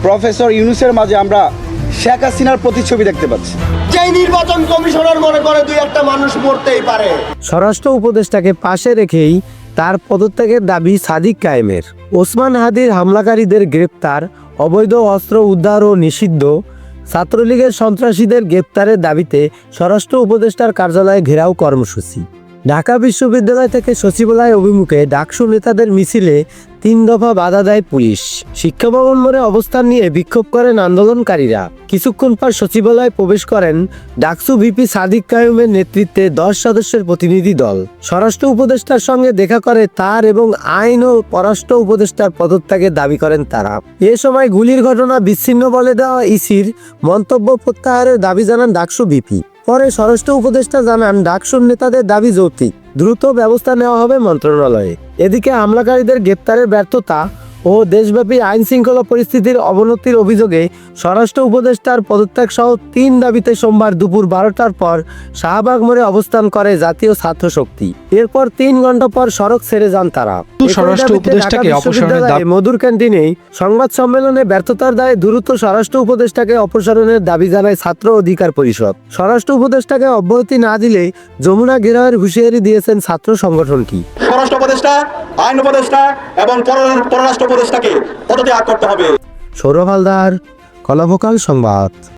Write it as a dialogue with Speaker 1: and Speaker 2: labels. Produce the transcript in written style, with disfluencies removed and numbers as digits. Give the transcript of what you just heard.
Speaker 1: Professor ইউনূসের মাঝে আমরা শেখ হাসিনার প্রতিচ্ছবি দেখতে পাচ্ছি।
Speaker 2: যেই নির্বাচন কমিশনার মনে করে দুই একটা মানুষ মরতেই পারে।
Speaker 3: স্বরাষ্ট্র উপদেষ্টাকে পাশে রেখেই তার পদত্যাগের দাবি সাদিক কায়েমের। ওসমান হাদির হামলাকারীদের গ্রেপ্তার, অবৈধ অস্ত্র উদ্ধার ও নিষিদ্ধ, ছাত্রলীগের সন্ত্রাসীদের গ্রেপ্তারের দাবিতে স্বরাষ্ট্র উপদেষ্টার কার্যালয়ে ঘেরাও কর্মসূচি। ঢাকা বিশ্ববিদ্যালয় থেকে সচিবালয় অভিমুখে ডাকসু নেতাদের মিছিলে 3 দফা বাধা দেয় পুলিশ। শিক্ষা ভবন মোড়ে অবস্থান নিয়ে বিক্ষোভ করেন আন্দোলনকারীরা। কিছুক্ষণ পর সচিবালয়ে প্রবেশ করেন ডাকসু ভিপি সাদিক কায়েমের নেতৃত্বে 10 সদস্যের প্রতিনিধি দল। স্বরাষ্ট্র উপদেষ্টার সঙ্গে দেখা করে তার এবং আইন ও পররাষ্ট্র উপদেষ্টার পদত্যাগের দাবি করেন তারা। এ সময় গুলির ঘটনা বিচ্ছিন্ন বলে দেওয়া ইসির মন্তব্য প্রত্যাহারের দাবি জানান ডাকসু ভিপি। পরে স্বরাষ্ট্র উপদেষ্টা জানান ডাকসুর নেতাদের দাবি যৌক্তিক, দ্রুত ব্যবস্থা নেওয়া হবে মন্ত্রণালয়ে। এদিকে হামলাকারীদের গ্রেপ্তারের ব্যর্থতা ও দেশব্যাপী আইন শৃঙ্খলা পরিস্থিতির অবনতির অভিযোগে স্বরাষ্ট্র উপদেষ্টার পদত্যাগ সহ 3 দাবিতে সোমবার দুপুর 12টার পর শাহবাগ মোড়ে অবস্থান করে জাতীয় ছাত্র শক্তি। এরপর 3 ঘন্টা পর সড়ক ছেড়ে যান তারা।
Speaker 4: স্বরাষ্ট্র উপদেষ্টাকে অপসারণের দাবি
Speaker 3: মধুর ক্যান্টিনে সংবাদ সম্মেলনে ব্যর্থতার দায়ে দ্রুত স্বরাষ্ট্র উপদেষ্টাকে অপসারণের দাবি জানায় ছাত্র অধিকার পরিষদ। স্বরাষ্ট্র উপদেষ্টাকে অব্যাহতি না দিলে যমুনা ঘেরাওয়ের হুঁশিয়ারি দিয়েছেন ছাত্র সংগঠনটি।
Speaker 5: স্বরাষ্ট্র উপদেষ্টা, আইন উপদেষ্টা এবং পররাষ্ট্র উপদেষ্টাকে পদত্যাগ করতে হবে।
Speaker 3: সৌরভ হালদার, কলাভোকাল সংবাদ।